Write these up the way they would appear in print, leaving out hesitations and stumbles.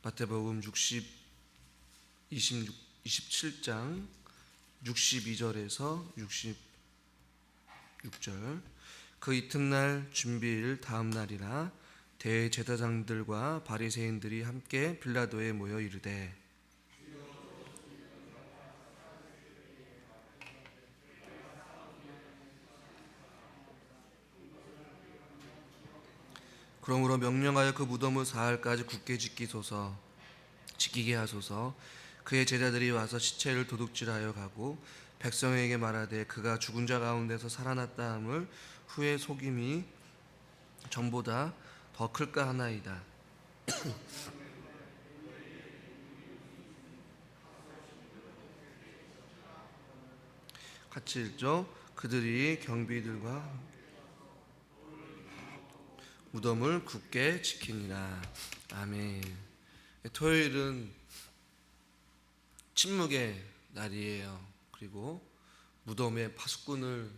마태복음 27장 62절에서 66절. 그 이튿날 준비일 다음 날이라 대제사장들과 바리새인들이 함께 빌라도에 모여 이르되 그러므로 명령하여 그 무덤을 사흘까지 굳게 지키게 하소서. 그의 제자들이 와서 시체를 도둑질하여 가고 백성에게 말하되 그가 죽은 자 가운데서 살아났다 함을 후에 속임이 전보다 더 클까 하나이다. 같이 읽죠. 그들이 경비들과 무덤을 굳게 지키니라. 아멘. 토요일은 침묵의 날이에요. 그리고 무덤에 파수꾼을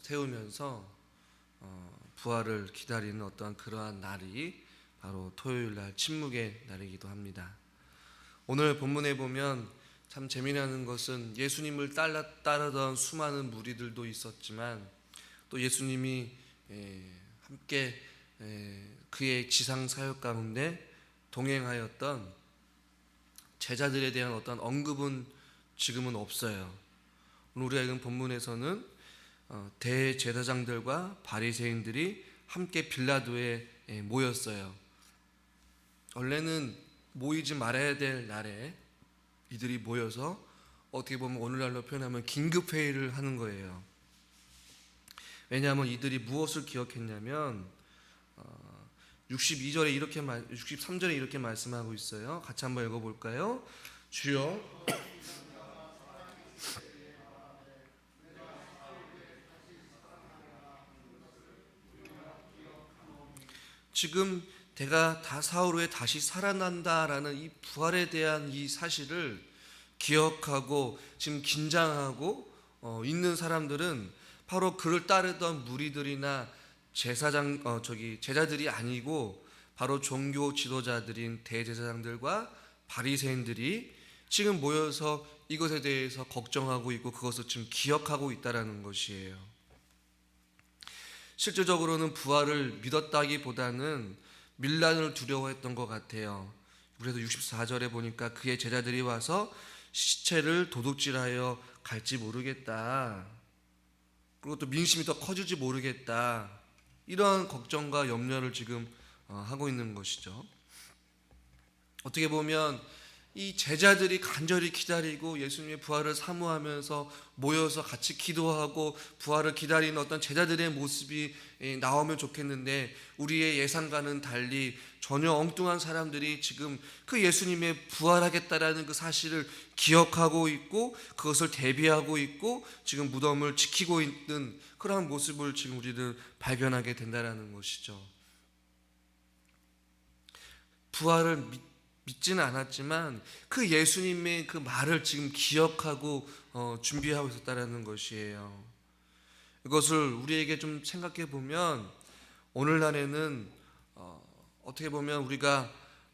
세우면서 부활을 기다리는 어떠한 그러한 날이 바로 토요일 날 침묵의 날이기도 합니다. 오늘 본문에 보면 참 재미나는 것은 예수님을 따르던 수많은 무리들도 있었지만 또 예수님이 함께 그의 지상 사역 가운데 동행하였던 제자들에 대한 어떤 언급은 지금은 없어요. 오늘 우리가 읽은 본문에서는 대제사장들과 바리새인들이 함께 빌라도에 모였어요. 원래는 모이지 말아야 될 날에 이들이 모여서 어떻게 보면 오늘날로 표현하면 긴급회의를 하는 거예요. 왜냐하면 이들이 무엇을 기억했냐면 63절에 이렇게 말씀하고 있어요. 같이 한번 읽어볼까요? 주여 지금 내가 사흘 후에 다시 살아난다라는 이 부활에 대한 이 사실을 기억하고 지금 긴장하고 있는 사람들은 바로 그를 따르던 무리들이나 제자들이 아니고 바로 종교 지도자들인 대제사장들과 바리새인들이 지금 모여서 이것에 대해서 걱정하고 있고 그것을 지금 기억하고 있다라는 것이에요. 실질적으로는 부활을 믿었다기보다는 밀란을 두려워했던 것 같아요. 그래서 64절에 보니까 그의 제자들이 와서 시체를 도둑질하여 갈지 모르겠다. 그리고 또 민심이 더 커질지 모르겠다. 이런 걱정과 염려를 지금 하고 있는 것이죠. 어떻게 보면 이 제자들이 간절히 기다리고 예수님의 부활을 사모하면서 모여서 같이 기도하고 부활을 기다리는 어떤 제자들의 모습이 나오면 좋겠는데 우리의 예상과는 달리 전혀 엉뚱한 사람들이 지금 그 예수님의 부활하겠다라는 그 사실을 기억하고 있고 그것을 대비하고 있고 지금 무덤을 지키고 있는 그러한 모습을 지금 우리는 발견하게 된다는 것이죠. 부활을 믿지는 않았지만 그 예수님의 그 말을 지금 기억하고 준비하고 있었다는 것이에요. 이것을 우리에게 좀 생각해 보면 오늘날에는 어떻게 보면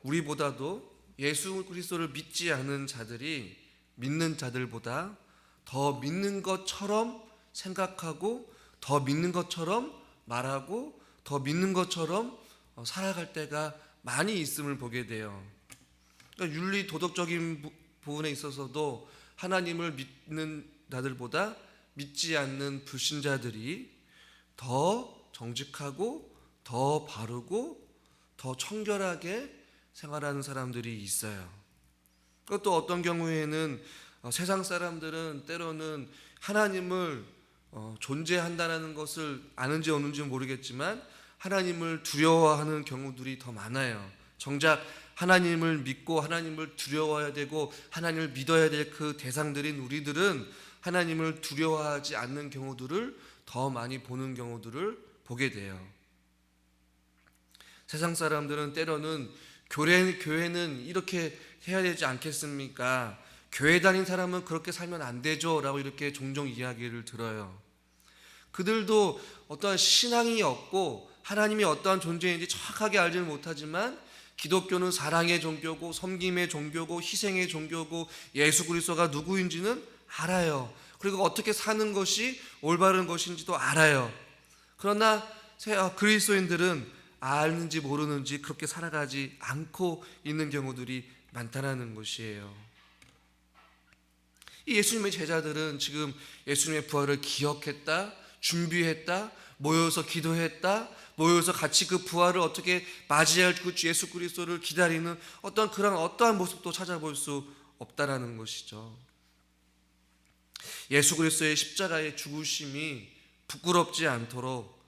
우리보다도 예수 그리스도를 믿지 않는 자들이 믿는 자들보다 더 믿는 것처럼 생각하고 더 믿는 것처럼 말하고 더 믿는 것처럼 살아갈 때가 많이 있음을 보게 돼요. 그러니까 윤리 도덕적인 부분에 있어서도 하나님을 믿는 자들보다 믿지 않는 불신자들이 더 정직하고 더 바르고 더 청결하게 생활하는 사람들이 있어요. 그것도 어떤 경우에는 세상 사람들은 때로는 하나님을 존재한다는 것을 아는지 없는지는 모르겠지만 하나님을 두려워하는 경우들이 더 많아요. 정작 하나님을 믿고 하나님을 두려워해야 되고 하나님을 믿어야 될 그 대상들인 우리들은 하나님을 두려워하지 않는 경우들을 더 많이 보는 경우들을 보게 돼요. 세상 사람들은 때로는 교회는 이렇게 해야 되지 않겠습니까? 교회 다닌 사람은 그렇게 살면 안 되죠 라고 이렇게 종종 이야기를 들어요. 그들도 어떠한 신앙이 없고 하나님이 어떠한 존재인지 정확하게 알지는 못하지만 기독교는 사랑의 종교고 섬김의 종교고 희생의 종교고 예수 그리스도가 누구인지는 알아요. 그리고 어떻게 사는 것이 올바른 것인지도 알아요. 그러나 그리스도인들은 아는지 모르는지 그렇게 살아가지 않고 있는 경우들이 많다는 것이에요. 이 예수님의 제자들은 지금 예수님의 부활을 기억했다, 준비했다, 모여서 기도했다, 모여서 같이 그 부활을 어떻게 맞이할 그 예수 그리스도를 기다리는 그런 어떠한 모습도 찾아볼 수 없다라는 것이죠. 예수 그리스도의 십자가의 죽으심이 부끄럽지 않도록,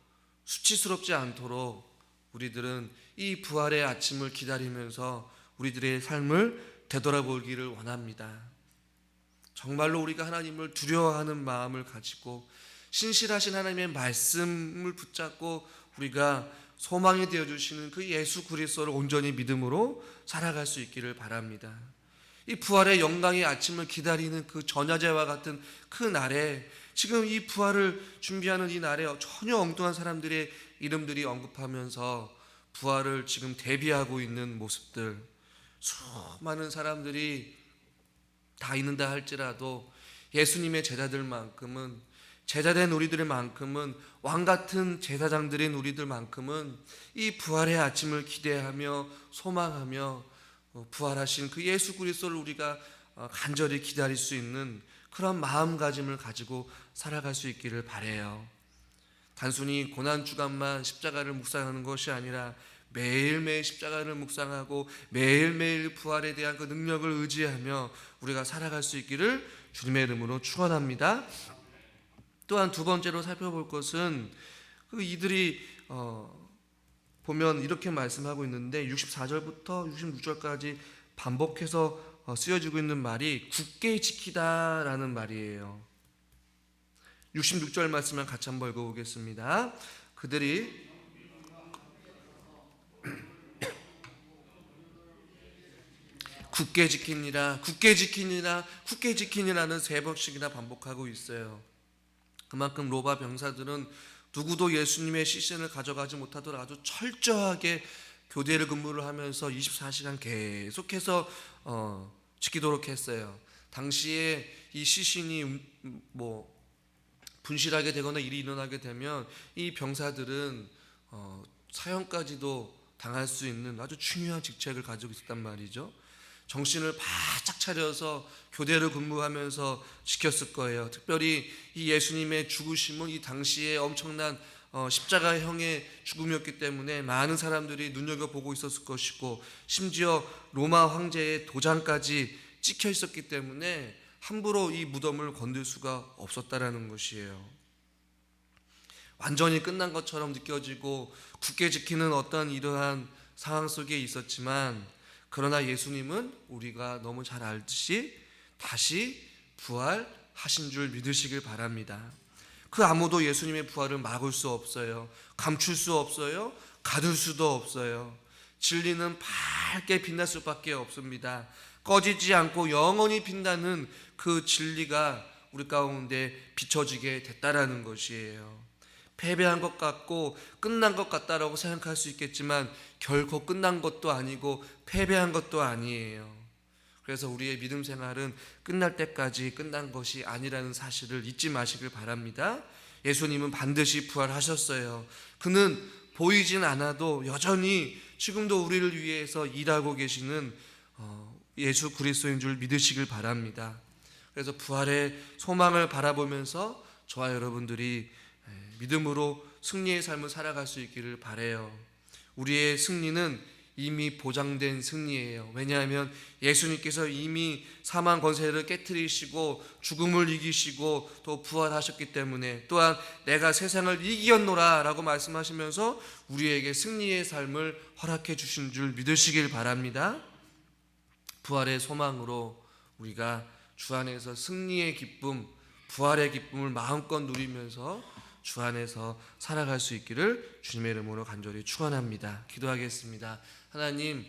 수치스럽지 않도록 우리들은 이 부활의 아침을 기다리면서 우리들의 삶을 되돌아보기를 원합니다. 정말로 우리가 하나님을 두려워하는 마음을 가지고 신실하신 하나님의 말씀을 붙잡고 우리가 소망이 되어주시는 그 예수 그리스도를 온전히 믿음으로 살아갈 수 있기를 바랍니다. 이 부활의 영광의 아침을 기다리는 그 전야제와 같은 그 날에, 지금 이 부활을 준비하는 이 날에 전혀 엉뚱한 사람들의 이름들이 언급하면서 부활을 지금 대비하고 있는 모습들, 수많은 사람들이 다 있는다 할지라도 예수님의 제자들만큼은, 제자된 우리들만큼은, 왕같은 제사장들인 우리들만큼은 이 부활의 아침을 기대하며 소망하며 부활하신 그 예수 그리스도를 우리가 간절히 기다릴 수 있는 그런 마음가짐을 가지고 살아갈 수 있기를 바라요. 단순히 고난주간만 십자가를 묵상하는 것이 아니라 매일매일 십자가를 묵상하고 매일매일 부활에 대한 그 능력을 의지하며 우리가 살아갈 수 있기를 주님의 이름으로 축원합니다. 또한 두 번째로 살펴볼 것은 이들이 보면 이렇게 말씀하고 있는데 64절부터 66절까지 반복해서 쓰여지고 있는 말이 굳게 지키다라는 말이에요. 66절 말씀을 같이 한번 읽어보겠습니다. 그들이 굳게 지키니라, 굳게 지키니라, 굳게 지키니라는 세 번씩이나 반복하고 있어요. 그만큼 로마 병사들은 누구도 예수님의 시신을 가져가지 못하도록 아주 철저하게 교대를 근무를 하면서 24시간 계속해서 지키도록 했어요. 당시에 이 시신이 분실하게 되거나 일이 일어나게 되면 이 병사들은 사형까지도 당할 수 있는 아주 중요한 직책을 가지고 있었단 말이죠. 정신을 바짝 차려서 교대를 근무하면서 지켰을 거예요. 특별히 이 예수님의 죽으심은 이 당시에 엄청난 십자가형의 죽음이었기 때문에 많은 사람들이 눈여겨보고 있었을 것이고, 심지어 로마 황제의 도장까지 찍혀 있었기 때문에 함부로 이 무덤을 건들 수가 없었다라는 것이에요. 완전히 끝난 것처럼 느껴지고 굳게 지키는 어떤 이러한 상황 속에 있었지만, 그러나 예수님은 우리가 너무 잘 알듯이 다시 부활하신 줄 믿으시길 바랍니다. 그 아무도 예수님의 부활을 막을 수 없어요. 감출 수 없어요. 가둘 수도 없어요. 진리는 밝게 빛날 수밖에 없습니다. 꺼지지 않고 영원히 빛나는 그 진리가 우리 가운데 비춰지게 됐다라는 것이에요. 패배한 것 같고 끝난 것 같다라고 생각할 수 있겠지만 결코 끝난 것도 아니고 패배한 것도 아니에요. 그래서 우리의 믿음 생활은 끝날 때까지 끝난 것이 아니라는 사실을 잊지 마시길 바랍니다. 예수님은 반드시 부활하셨어요. 그는 보이진 않아도 여전히 지금도 우리를 위해서 일하고 계시는 예수 그리스도인 줄 믿으시길 바랍니다. 그래서 부활의 소망을 바라보면서 저와 여러분들이 믿음으로 승리의 삶을 살아갈 수 있기를 바라요. 우리의 승리는 이미 보장된 승리예요. 왜냐하면 예수님께서 이미 사망 권세를 깨트리시고 죽음을 이기시고 또 부활하셨기 때문에, 또한 내가 세상을 이기었노라 라고 말씀하시면서 우리에게 승리의 삶을 허락해 주신 줄 믿으시길 바랍니다. 부활의 소망으로 우리가 주 안에서 승리의 기쁨, 부활의 기쁨을 마음껏 누리면서 주 안에서 살아갈 수 있기를 주님의 이름으로 간절히 축원합니다. 기도하겠습니다. 하나님,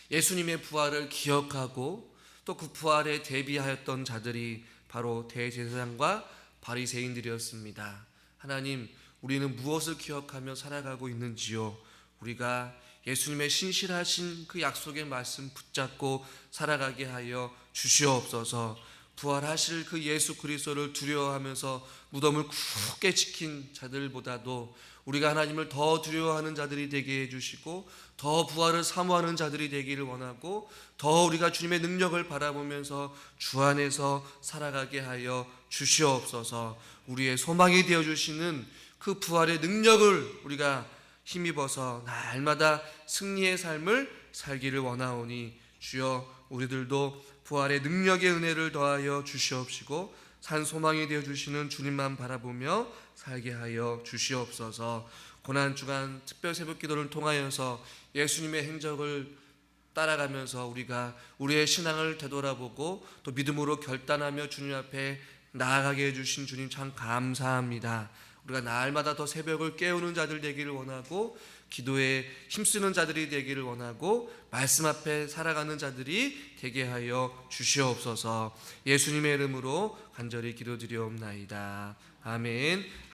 예수님의 부활을 기억하고 또 그 부활에 대비하였던 자들이 바로 대제사장과 바리새인들이었습니다. 하나님, 우리는 무엇을 기억하며 살아가고 있는지요? 우리가 예수님의 신실하신 그 약속의 말씀 붙잡고 살아가게 하여 주시옵소서. 부활하실 그 예수 그리스도를 두려워하면서 무덤을 굳게 지킨 자들보다도 우리가 하나님을 더 두려워하는 자들이 되게 해주시고 더 부활을 사모하는 자들이 되기를 원하고 더 우리가 주님의 능력을 바라보면서 주 안에서 살아가게 하여 주시옵소서. 우리의 소망이 되어주시는 그 부활의 능력을 우리가 힘입어서 날마다 승리의 삶을 살기를 원하오니 주여, 우리들도 부활의 능력의 은혜를 더하여 주시옵시고 산 소망이 되어주시는 주님만 바라보며 살게 하여 주시옵소서. 고난주간 특별 새벽기도를 통하여서 예수님의 행적을 따라가면서 우리가 우리의 신앙을 되돌아보고 또 믿음으로 결단하며 주님 앞에 나아가게 해주신 주님 참 감사합니다. 우리가 날마다 더 새벽을 깨우는 자들 되기를 원하고 기도에 힘쓰는 자들이 되기를 원하고 말씀 앞에 살아가는 자들이 되게 하여 주시옵소서. 예수님의 이름으로 간절히 기도드리옵나이다. 아멘.